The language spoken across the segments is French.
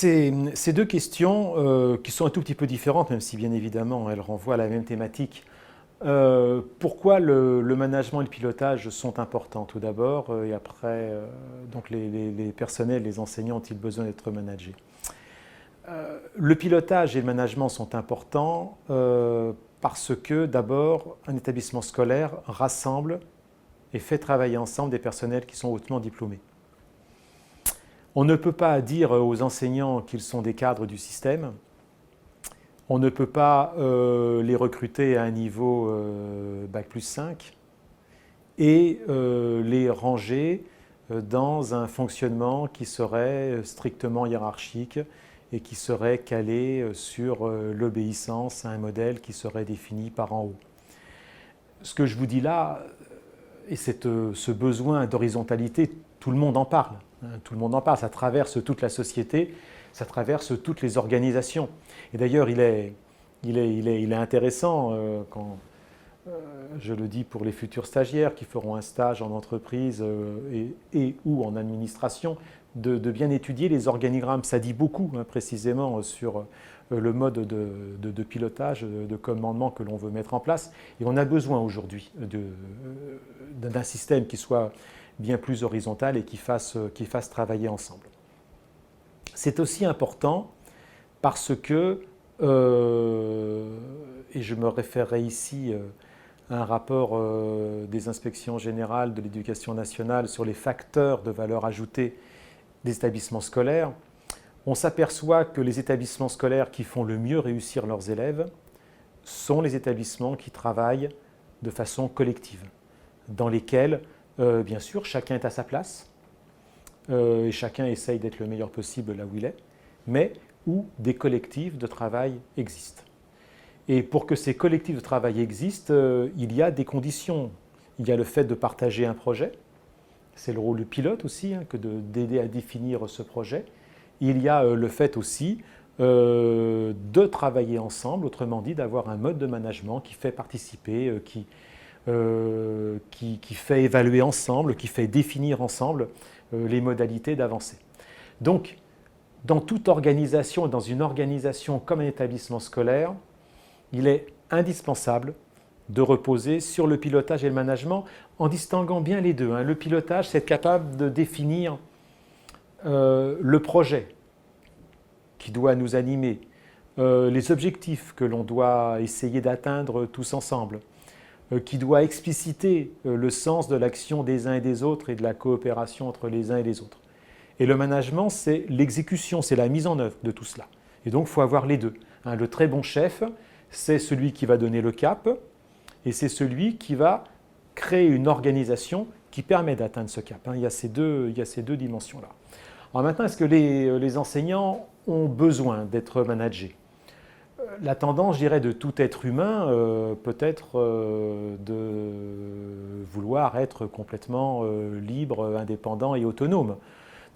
Ces deux questions, qui sont un tout petit peu différentes, même si bien évidemment elles renvoient à la même thématique. Pourquoi le management et le pilotage sont importants tout d'abord, et après, donc les personnels, les enseignants ont-ils besoin d'être managés? Le pilotage et le management sont importants parce que d'abord, un établissement scolaire rassemble et fait travailler ensemble des personnels qui sont hautement diplômés. On ne peut pas dire aux enseignants qu'ils sont des cadres du système. On ne peut pas les recruter à un niveau Bac+5 et les ranger dans un fonctionnement qui serait strictement hiérarchique et qui serait calé sur l'obéissance à un modèle qui serait défini par en haut. Ce que je vous dis là, et ce besoin d'horizontalité, tout le monde en parle. Tout le monde en parle, ça traverse toute la société, ça traverse toutes les organisations. Et d'ailleurs, il est intéressant, quand je le dis pour les futurs stagiaires qui feront un stage en entreprise et ou en administration, de bien étudier les organigrammes. Ça dit beaucoup précisément sur le mode de pilotage, de commandement que l'on veut mettre en place. Et on a besoin aujourd'hui d'un système qui soit bien plus horizontal et qui fasse travailler ensemble. C'est aussi important parce que, et je me référerai ici à un rapport des inspections générales de l'éducation nationale sur les facteurs de valeur ajoutée des établissements scolaires, on s'aperçoit que les établissements scolaires qui font le mieux réussir leurs élèves sont les établissements qui travaillent de façon collective, dans lesquels, bien sûr, chacun est à sa place, et chacun essaye d'être le meilleur possible là où il est, mais où des collectifs de travail existent. Et pour que ces collectifs de travail existent, il y a des conditions. Il y a le fait de partager un projet, c'est le rôle du pilote aussi, que d'aider à définir ce projet. Il y a le fait aussi de travailler ensemble, autrement dit d'avoir un mode de management qui fait participer, qui fait évaluer ensemble, qui fait définir ensemble les modalités d'avancée. Donc, dans toute organisation, dans une organisation comme un établissement scolaire, il est indispensable de reposer sur le pilotage et le management en distinguant bien les deux. Le pilotage, c'est être capable de définir le projet qui doit nous animer, les objectifs que l'on doit essayer d'atteindre tous ensemble, qui doit expliciter le sens de l'action des uns et des autres et de la coopération entre les uns et les autres. Et le management, c'est l'exécution, c'est la mise en œuvre de tout cela. Et donc, il faut avoir les deux. Le très bon chef, c'est celui qui va donner le cap et c'est celui qui va créer une organisation qui permet d'atteindre ce cap. Il y a ces deux dimensions-là. Alors maintenant, est-ce que les enseignants ont besoin d'être managés? La tendance, je dirais, de tout être humain peut-être de vouloir être complètement libre, indépendant et autonome.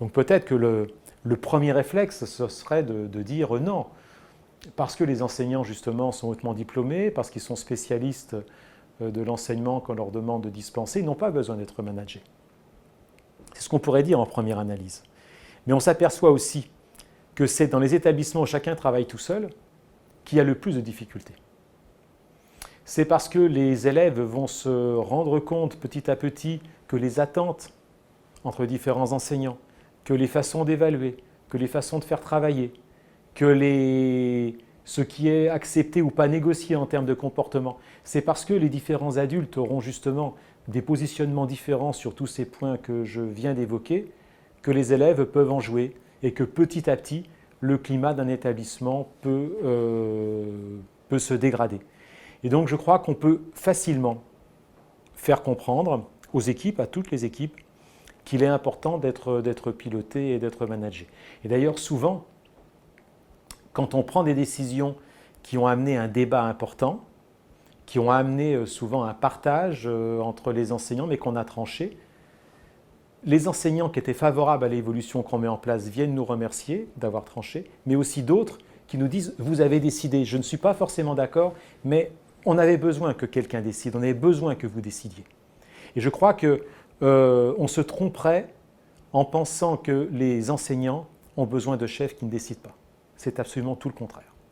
Donc peut-être que le premier réflexe, ce serait de dire non. Parce que les enseignants, justement, sont hautement diplômés, parce qu'ils sont spécialistes de l'enseignement qu'on leur demande de dispenser, ils n'ont pas besoin d'être managés. C'est ce qu'on pourrait dire en première analyse. Mais on s'aperçoit aussi que c'est dans les établissements où chacun travaille tout seul qu'il y a le plus de difficultés. C'est parce que les élèves vont se rendre compte petit à petit que les attentes entre différents enseignants, que les façons d'évaluer, que les façons de faire travailler, que ce qui est accepté ou pas négocié en termes de comportement, c'est parce que les différents adultes auront justement des positionnements différents sur tous ces points que je viens d'évoquer, que les élèves peuvent en jouer et que petit à petit, le climat d'un établissement peut se dégrader. Et donc je crois qu'on peut facilement faire comprendre aux équipes, à toutes les équipes, qu'il est important d'être piloté et d'être managé. Et d'ailleurs, souvent, quand on prend des décisions qui ont amené un débat important, qui ont amené souvent un partage entre les enseignants, mais qu'on a tranché, les enseignants qui étaient favorables à l'évolution qu'on met en place viennent nous remercier d'avoir tranché, mais aussi d'autres qui nous disent « vous avez décidé, je ne suis pas forcément d'accord, mais on avait besoin que quelqu'un décide, on avait besoin que vous décidiez ». Et je crois qu'on se tromperait en pensant que les enseignants ont besoin de chefs qui ne décident pas. C'est absolument tout le contraire.